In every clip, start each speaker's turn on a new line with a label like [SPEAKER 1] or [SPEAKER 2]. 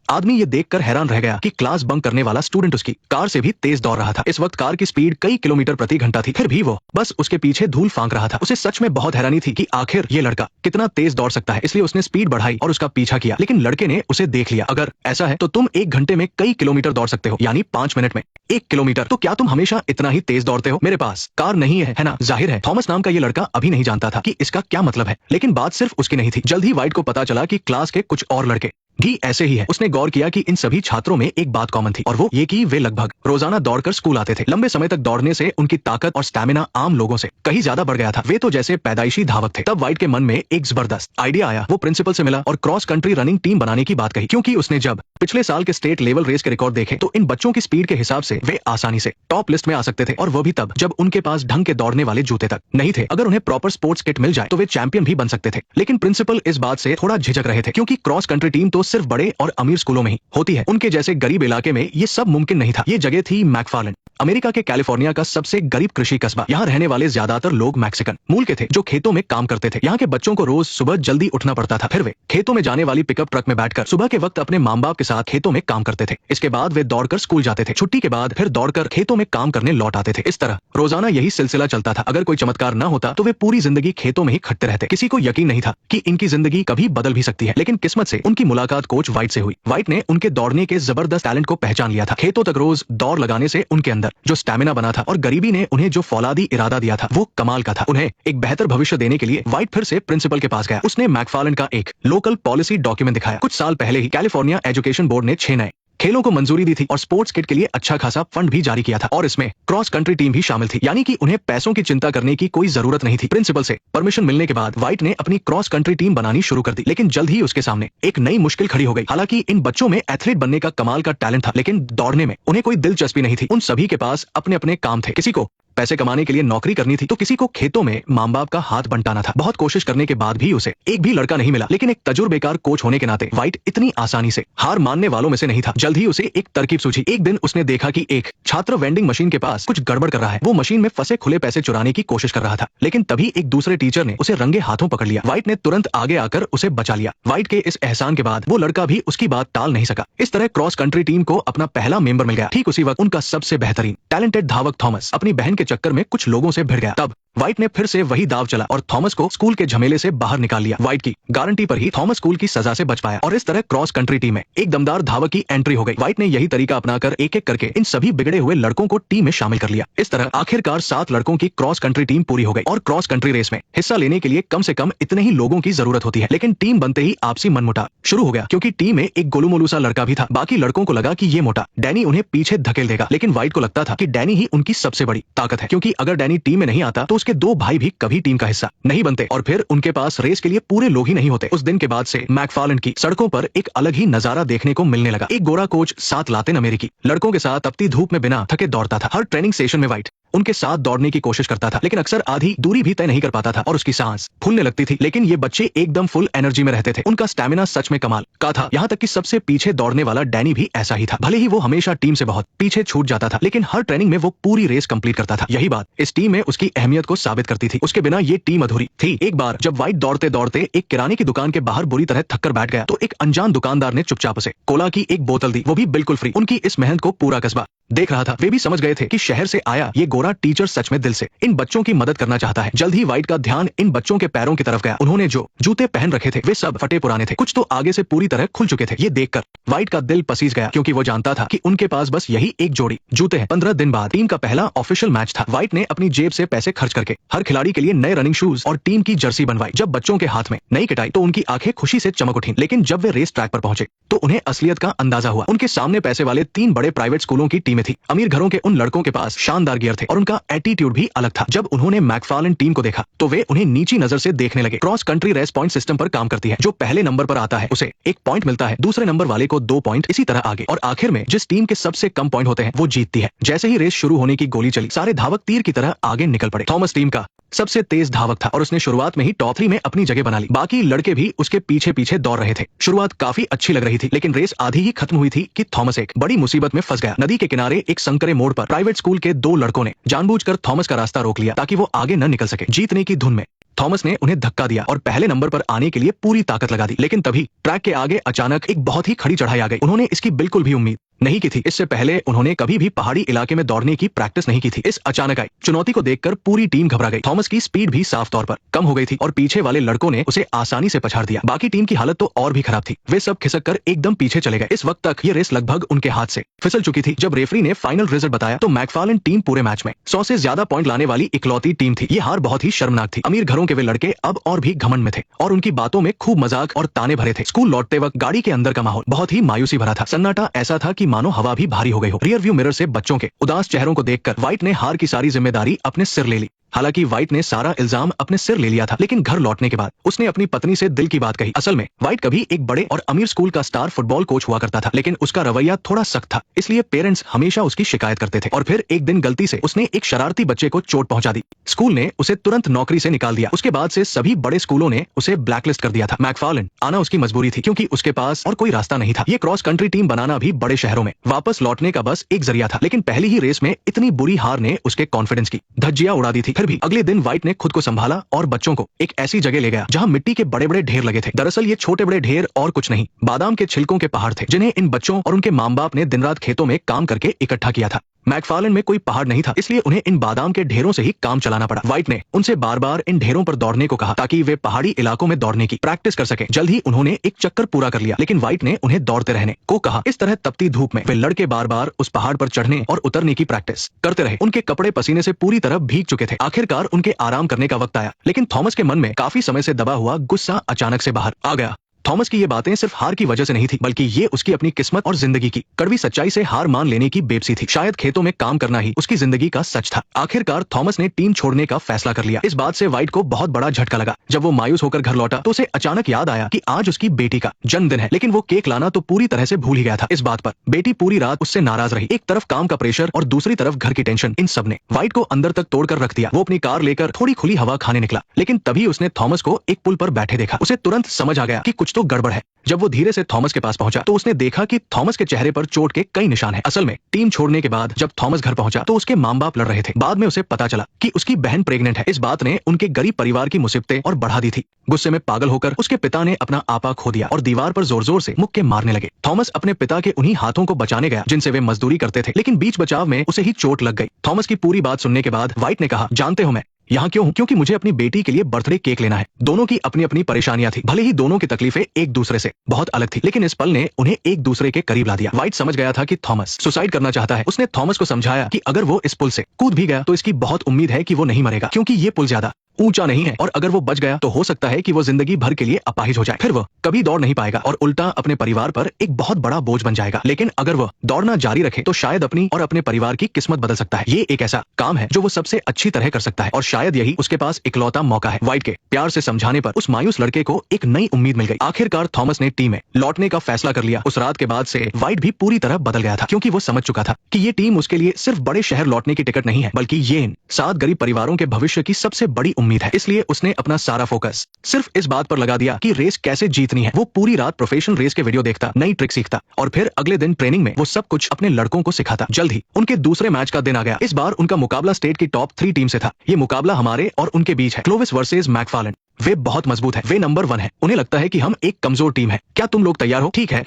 [SPEAKER 1] आदमी ये देखकर हैरान रह गया कि क्लास बंक करने वाला स्टूडेंट उसकी कार से भी तेज दौड़ रहा था। इस वक्त कार की स्पीड कई किलोमीटर प्रति घंटा थी, फिर भी वो बस उसके पीछे धूल फांक रहा था। उसे सच में बहुत हैरानी थी कि आखिर ये लड़का कितना तेज दौड़ सकता है, इसलिए उसने स्पीड बढ़ाई और उसका पीछा किया। लेकिन लड़के ने उसे देख लिया। अगर ऐसा है तो तुम 1 घंटे में कई किलोमीटर दौड़ सकते हो, यानी 5 मिनट में 1 किलोमीटर। तो क्या तुम हमेशा इतना ही तेज दौड़ते हो? मेरे पास कार नहीं है ना? जाहिर है थॉमस नाम का ये लड़का अभी नहीं जानता था कि इसका क्या मतलब है। लेकिन बात सिर्फ उसकी नहीं थी। जल्द ही व्हाइट को पता चला कि क्लास के कुछ और लड़के भी ऐसे ही है। उसने गौर किया कि इन सभी छात्रों में एक बात कॉमन थी, और वो ये कि वे लगभग रोजाना दौड़कर स्कूल आते थे। लंबे समय तक दौड़ने से उनकी ताकत और स्टैमिना आम लोगों से कहीं ज्यादा बढ़ गया था। वे तो जैसे पैदाइशी धावक थे। तब व्हाइट के मन में एक जबरदस्त आइडिया आया। वो प्रिंसिपल से मिला और क्रॉस कंट्री रनिंग टीम बनाने की बात कही, क्योंकि उसने जब पिछले साल के स्टेट लेवल रेस के रिकॉर्ड देखे तो इन बच्चों की स्पीड के हिसाब से वे आसानी से टॉप लिस्ट में आ सकते थे, और वो भी तब जब उनके पास ढंग के दौड़ने वाले जूते तक नहीं थे। अगर उन्हें प्रॉपर स्पोर्ट्स किट मिल जाए तो वे चैंपियन भी बन सकते थे। लेकिन प्रिंसिपल इस बात से थोड़ा झिझक रहे थे, क्योंकि क्रॉस कंट्री टीम तो सिर्फ बड़े और अमीर स्कूलों में ही होती है। उनके जैसे गरीब इलाके में ये सब मुमकिन नहीं था। ये जगह थी मैकफार्लैंड, अमेरिका के कैलिफोर्निया का सबसे गरीब कृषि कस्बा। यहाँ रहने वाले ज्यादातर लोग मैक्सिकन मूल के थे, जो खेतों में काम करते थे। यहाँ के बच्चों को रोज सुबह जल्दी उठना पड़ता था, फिर वे खेतों में जाने वाली पिकअप ट्रक में बैठकर सुबह के वक्त अपने माँ बाप के साथ खेतों में काम करते थे। इसके बाद वे दौड़कर स्कूल जाते थे। छुट्टी के बाद फिर दौड़कर खेतों में काम करने लौट आते थे। इस तरह रोजाना यही सिलसिला चलता था। अगर कोई चमत्कार न होता तो वे पूरी जिंदगी खेतों में ही खटते रहते। किसी को यकीन नहीं था कि इनकी जिंदगी कभी बदल भी सकती है। लेकिन किस्मत से उनकी मुलाकात कोच व्हाइट से हुई। व्हाइट ने उनके दौड़ने के जबरदस्त टैलेंट को पहचान लिया था। खेतों तक रोज दौड़ लगाने से उनके अंदर जो स्टैमिना बना था और गरीबी ने उन्हें जो फौलादी इरादा दिया था वो कमाल का था। उन्हें एक बेहतर भविष्य देने के लिए व्हाइट फिर से प्रिंसिपल के पास गया। उसने मैकफार्लैंड का एक लोकल पॉलिसी डॉक्यूमेंट दिखाया। कुछ साल पहले ही कैलिफोर्निया एजुकेशन बोर्ड ने 6 नए खेलों को मंजूरी दी थी और स्पोर्ट्स किट के लिए अच्छा खासा फंड भी जारी किया था, और इसमें क्रॉस कंट्री टीम भी शामिल थी। यानी कि उन्हें पैसों की चिंता करने की कोई जरूरत नहीं थी। प्रिंसिपल से परमिशन मिलने के बाद व्हाइट ने अपनी क्रॉस कंट्री टीम बनानी शुरू कर दी। लेकिन जल्द ही उसके सामने एक नई मुश्किल खड़ी हो गई। हालांकि इन बच्चों में एथलीट बनने का कमाल का टैलेंट था, लेकिन दौड़ने में उन्हें कोई दिलचस्पी नहीं थी। उन सभी के पास अपने अपने काम थे। किसी को पैसे कमाने के लिए नौकरी करनी थी, तो किसी को खेतों में माँ बाप का हाथ बंटाना था। बहुत कोशिश करने के बाद भी उसे एक भी लड़का नहीं मिला। लेकिन एक तजुर्बेकार कोच होने के नाते व्हाइट इतनी आसानी से हार मानने वालों में से नहीं था। जल्द ही उसे एक तरकीब सूझी। एक दिन उसने देखा कि एक छात्र वेंडिंग मशीन के पास कुछ गड़बड़ कर रहा है। वो मशीन में फंसे खुले पैसे चुराने की कोशिश कर रहा था। लेकिन तभी एक दूसरे टीचर ने उसे रंगे हाथों पकड़ लिया। व्हाइट ने तुरंत आगे आकर उसे बचा लिया। व्हाइट के इस एहसान के बाद वो लड़का भी उसकी बात टाल नहीं सका। इस तरह क्रॉस कंट्री टीम को अपना पहला मेंबर मिल गया। ठीक उसी वक्त उनका सबसे बेहतरीन टैलेंटेड धावक थॉमस अपनी बहन के चक्कर में कुछ लोगों से भिड़ गया। तब व्हाइट ने फिर से वही दाव चला और थॉमस को स्कूल के झमेले से बाहर निकाल लिया। व्हाइट की गारंटी पर ही थॉमस स्कूल की सजा से बच पाया, और इस तरह क्रॉस कंट्री टीम में एक दमदार धावक की एंट्री हो गई। व्हाइट ने यही तरीका अपनाकर एक एक करके इन सभी बिगड़े हुए लड़कों को टीम में शामिल कर लिया। इस तरह आखिरकार 7 लड़कों की क्रॉस कंट्री टीम पूरी हो गई। और क्रॉस कंट्री रेस में हिस्सा लेने के लिए कम से कम इतने ही लोगों की जरूरत होती है। लेकिन टीम बनते ही आपसी मनमुटाव शुरू हो गया, क्योंकि टीम में एक गोलू मोलू सा लड़का भी था। बाकी लड़कों को लगा कि ये मोटा डैनी उन्हें पीछे धकेल देगा, लेकिन व्हाइट को लगता था कि डैनी ही उनकी सबसे बड़ी ताकत है, क्योंकि अगर डैनी टीम में नहीं आता तो उसके 2 भाई भी कभी टीम का हिस्सा नहीं बनते, और फिर उनके पास रेस के लिए पूरे लोग ही नहीं होते। उस दिन के बाद से मैकफार्लैंड की सड़कों पर एक अलग ही नजारा देखने को मिलने लगा। एक गोरा कोच 7 लातिन अमेरिकी लड़कों के साथ तपती धूप में बिना थके दौड़ता था। हर ट्रेनिंग सेशन में व्हाइट उनके साथ दौड़ने की कोशिश करता था, लेकिन अक्सर आधी दूरी भी तय नहीं कर पाता था और उसकी सांस फूलने लगती थी। लेकिन ये बच्चे एकदम फुल एनर्जी में रहते थे। उनका स्टैमिना सच में कमाल का था। यहाँ तक कि सबसे पीछे दौड़ने वाला डैनी भी ऐसा ही था। भले ही वो हमेशा टीम से बहुत पीछे छूट जाता था, लेकिन हर ट्रेनिंग में वो पूरी रेस कंप्लीट करता था। यही बात इस टीम में उसकी अहमियत को साबित करती थी। उसके बिना ये टीम अधूरी थी। एक बार जब व्हाइट दौड़ते दौड़ते एक किराने की दुकान के बाहर बुरी तरह थक कर बैठ गया, तो एक अनजान दुकानदार ने चुपचाप उसे कोला की एक बोतल दी, वो भी बिल्कुल फ्री। उनकी इस मेहनत को पूरा कस्बा देख रहा था। वे भी समझ गए थे कि शहर से आया ये गोरा टीचर सच में दिल से इन बच्चों की मदद करना चाहता है। जल्द ही व्हाइट का ध्यान इन बच्चों के पैरों की तरफ गया। उन्होंने जो जूते पहन रखे थे वे सब फटे पुराने थे, कुछ तो आगे से पूरी तरह खुल चुके थे। ये देखकर व्हाइट का दिल पसीज गया, क्योंकि वो जानता था कि उनके पास बस यही एक जोड़ी जूते हैं। 15 दिन बाद टीम का पहला ऑफिशियल मैच था। व्हाइट ने अपनी जेब से पैसे खर्च करके हर खिलाड़ी के लिए नए रनिंग शूज और टीम की जर्सी बनवाई। जब बच्चों के हाथ में नई किटाई तो उनकी आंखें खुशी से चमक उठी। लेकिन जब वे रेस ट्रैक पर पहुंचे तो उन्हें असलियत का अंदाजा हुआ। उनके सामने पैसे वाले 3 बड़े प्राइवेट स्कूलों की टीमें थी। अमीर घरों के उन लड़कों के पास शानदार गियर थे और उनका एटीट्यूड भी अलग था। जब उन्होंने मैकफार्लैंड टीम को देखा तो वे उन्हें नीची नजर से देखने लगे। Cross country race point system पर काम करती है। जो पहले नंबर पर आता है उसे 1 पॉइंट मिलता है, दूसरे नंबर वाले को 2 पॉइंट, इसी तरह आगे, और आखिर में जिस टीम के सबसे कम पॉइंट होते हैं वो जीतती है। जैसे ही रेस शुरू होने की गोली चली, सारे धावक तीर की तरह आगे निकल पड़े। थॉमस टीम का सबसे तेज धावक था और उसने शुरुआत में ही टॉप 3 में अपनी जगह बना ली। बाकी लड़के भी उसके पीछे पीछे दौड़ रहे थे। शुरुआत काफी अच्छी लग रही थी, लेकिन रेस आधी ही खत्म हुई थी कि थॉमस एक बड़ी मुसीबत में फंस गया। नदी के किनारे एक संकरे मोड़ पर प्राइवेट स्कूल के 2 लड़कों ने जानबूझकर थॉमस का रास्ता रोक लिया ताकि वो आगे न निकल सके। जीतने की धुन में थॉमस ने उन्हें धक्का दिया और पहले नंबर पर आने के लिए पूरी ताकत लगा दी। लेकिन तभी ट्रैक के आगे अचानक एक बहुत ही खड़ी चढ़ाई आ गई। उन्होंने इसकी बिल्कुल भी उम्मीद नहीं की थी। इससे पहले उन्होंने कभी भी पहाड़ी इलाके में दौड़ने की प्रैक्टिस नहीं की थी। इस अचानक आई चुनौती को देखकर पूरी टीम घबरा गई। थॉमस की स्पीड भी साफ तौर पर कम हो गई थी और पीछे वाले लड़कों ने उसे आसानी से पछाड़ दिया। बाकी टीम की हालत तो और भी खराब थी। वे सब खिसक कर एकदम पीछे चले गए। इस वक्त तक ये रेस लगभग उनके हाथ से फिसल चुकी थी। जब रेफरी ने फाइनल रिजल्ट बताया तो मैकफार्लेन टीम पूरे मैच में 100 से ज्यादा पॉइंट लाने वाली इकलौती टीम थी। ये हार बहुत ही शर्मनाक थी। अमीर घरों के वे लड़के अब और भी घमंड में थे और उनकी बातों में खूब मजाक और ताने भरे थे। स्कूल लौटते वक्त गाड़ी के अंदर का माहौल बहुत ही मायूसी भरा था। सन्नाटा ऐसा था कि मानो हवा भी भारी हो गई हो। रियर व्यू मिरर से बच्चों के उदास चेहरों को देखकर व्हाइट ने हार की सारी जिम्मेदारी अपने सिर ले ली। हालांकि व्हाइट ने सारा इल्जाम अपने सिर ले लिया था, लेकिन घर लौटने के बाद उसने अपनी पत्नी से दिल की बात कही। असल में व्हाइट कभी एक बड़े और अमीर स्कूल का स्टार फुटबॉल कोच हुआ करता था, लेकिन उसका रवैया थोड़ा सख्त था, इसलिए पेरेंट्स हमेशा उसकी शिकायत करते थे। और फिर एक दिन गलती से उसने एक शरारती बच्चे को चोट पहुंचा दी। स्कूल ने उसे तुरंत नौकरी से निकाल दिया। उसके बाद से सभी बड़े स्कूलों ने उसे ब्लैकलिस्ट कर दिया था। मैकफार्लेन आना उसकी मजबूरी थी, क्योंकि उसके पास और कोई रास्ता नहीं था। ये क्रॉस कंट्री टीम बनाना भी बड़े शहरों में वापस लौटने का बस एक जरिया था। लेकिन पहली ही रेस में इतनी बुरी हार ने उसके कॉन्फिडेंस की धज्जियां उड़ा दी थी। फिर भी अगले दिन व्हाइट ने खुद को संभाला और बच्चों को एक ऐसी जगह ले गया जहां मिट्टी के बड़े बड़े ढेर लगे थे। दरअसल ये छोटे बड़े ढेर और कुछ नहीं, बादाम के छिलकों के पहाड़ थे, जिन्हें इन बच्चों और उनके माँ बाप ने दिन रात खेतों में काम करके इकट्ठा किया था। मैकफार्लेन में कोई पहाड़ नहीं था, इसलिए उन्हें इन बादाम के ढेरों से ही काम चलाना पड़ा। व्हाइट ने उनसे बार बार इन ढेरों पर दौड़ने को कहा ताकि वे पहाड़ी इलाकों में दौड़ने की प्रैक्टिस कर सके। जल्द ही उन्होंने एक चक्कर पूरा कर लिया, लेकिन व्हाइट ने उन्हें दौड़ते रहने को कहा। इस तरह तपती धूप में वे लड़के बार बार उस पहाड़ पर चढ़ने और उतरने की प्रैक्टिस करते रहे। उनके कपड़े पसीने से पूरी तरह भीग चुके थे। आखिरकार उनके आराम करने का वक्त आया, लेकिन थॉमस के मन में काफी समय से दबा हुआ गुस्सा अचानक से बाहर आ गया। थॉमस की ये बातें सिर्फ हार की वजह से नहीं थी, बल्कि ये उसकी अपनी किस्मत और जिंदगी की कड़वी सच्चाई से हार मान लेने की बेबसी थी। शायद खेतों में काम करना ही उसकी जिंदगी का सच था। आखिरकार थॉमस ने टीम छोड़ने का फैसला कर लिया। इस बात से व्हाइट को बहुत बड़ा झटका लगा। जब वो मायूस होकर घर लौटा तो उसे अचानक याद आया कि आज उसकी बेटी का जन्मदिन है, लेकिन वो केक लाना तो पूरी तरह से भूल ही गया था। इस बात पर बेटी पूरी रात उससे नाराज रही। एक तरफ काम का प्रेशर और दूसरी तरफ घर की टेंशन, इन सब ने व्हाइट को अंदर तक तोड़कर रख दिया। वो अपनी कार लेकर थोड़ी खुली हवा खाने निकला, लेकिन तभी उसने थॉमस को एक पुल पर बैठे देखा। उसे तुरंत समझ आ गया कि कुछ तो गड़बड़ है। जब वो धीरे से थॉमस के पास पहुंचा तो उसने देखा कि थॉमस के चेहरे पर चोट के कई निशान हैं। असल में टीम छोड़ने के बाद जब थॉमस घर पहुंचा तो उसके माँ बाप लड़ रहे थे। बाद में उसे पता चला कि उसकी बहन प्रेग्नेंट है। इस बात ने उनके गरीब परिवार की मुसीबतें और बढ़ा दी थी। गुस्से में पागल होकर उसके पिता ने अपना आपा खो दिया और दीवार पर जोर जोर से मुक्के मारने लगे। थॉमस अपने पिता के उन्हीं हाथों को बचाने गया जिनसे वे मजदूरी करते थे, लेकिन बीच बचाव में उसे ही चोट लग गई। थॉमस की पूरी बात सुनने के बाद व्हाइट ने कहा, जानते हो मैं यहाँ क्यों हूँ? क्योंकि मुझे अपनी बेटी के लिए बर्थडे केक लेना है। दोनों की अपनी अपनी परेशानियां थी। भले ही दोनों की तकलीफें एक दूसरे से बहुत अलग थी, लेकिन इस पल ने उन्हें एक दूसरे के करीब ला दिया। व्हाइट समझ गया था कि थॉमस सुसाइड करना चाहता है। उसने थॉमस को समझाया कि अगर वो इस पुल से कूद भी गया तो इसकी बहुत उम्मीद है कि वो नहीं मरेगा, क्योंकि ये पुल ज्यादा ऊंचा नहीं है और अगर वो बच गया तो हो सकता है कि वो जिंदगी भर के लिए अपाहिज हो जाए। फिर वो कभी दौड़ नहीं पाएगा और उल्टा अपने परिवार पर एक बहुत बड़ा बोझ बन जाएगा। लेकिन अगर वो दौड़ना जारी रखे तो शायद अपनी और अपने परिवार की किस्मत बदल सकता है। ये एक ऐसा काम है जो वो सबसे अच्छी तरह कर सकता है और शायद यही उसके पास इकलौता मौका है। व्हाइट के प्यार से समझाने पर उस मायूस लड़के को एक नई उम्मीद मिल गई। आखिरकार थॉमस ने टीम में लौटने का फैसला कर लिया। उस रात के बाद से व्हाइट भी पूरी तरह बदल गया था, क्योंकि वो समझ चुका था कि ये टीम उसके लिए सिर्फ बड़े शहर लौटने की टिकट नहीं है, बल्कि ये इन 7 गरीब परिवारों के भविष्य की सबसे बड़ी उम्मीद है। इसलिए उसने अपना सारा फोकस सिर्फ इस बात पर लगा दिया कि रेस कैसे जीतनी है। वो पूरी रात प्रोफेशनल रेस के वीडियो देखता, नई ट्रिक सीखता और फिर अगले दिन ट्रेनिंग में वो सब कुछ अपने लड़कों को सिखाता। जल्द ही उनके दूसरे मैच का दिन आ गया। इस बार उनका मुकाबला स्टेट की टॉप 3 टीम से था। ये मुकाबला हमारे और उनके बीच है, क्लोविस वर्सेस मैकफार्लेन। वे बहुत मजबूत है, वे नंबर 1 है। उन्हें लगता है कि हम एक कमजोर टीम है। क्या तुम लोग तैयार हो? ठीक है।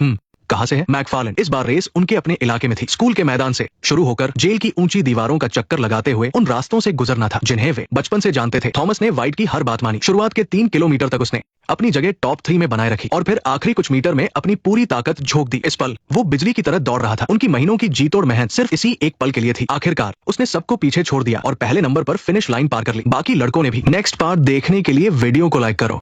[SPEAKER 1] कहाँ से है? मैकफार्लेन। इस बार रेस उनके अपने इलाके में थी। स्कूल के मैदान से शुरू होकर जेल की ऊंची दीवारों का चक्कर लगाते हुए उन रास्तों से गुजरना था जिन्हें वे बचपन से जानते थे। थॉमस ने व्हाइट की हर बात मानी। शुरुआत के 3 किलोमीटर तक उसने अपनी जगह टॉप 3 में बनाए रखी और फिर आखिरी कुछ मीटर में अपनी पूरी ताकत झोंक दी। इस पल वो बिजली की तरह दौड़ रहा था। उनकी महीनों की जीतोड़ मेहनत सिर्फ इसी एक पल के लिए थी। आखिरकार उसने सबको पीछे छोड़ दिया और पहले नंबर पर फिनिश लाइन पार कर ली। बाकी लड़कों ने भी। नेक्स्ट पार्ट देखने के लिए वीडियो को लाइक करो।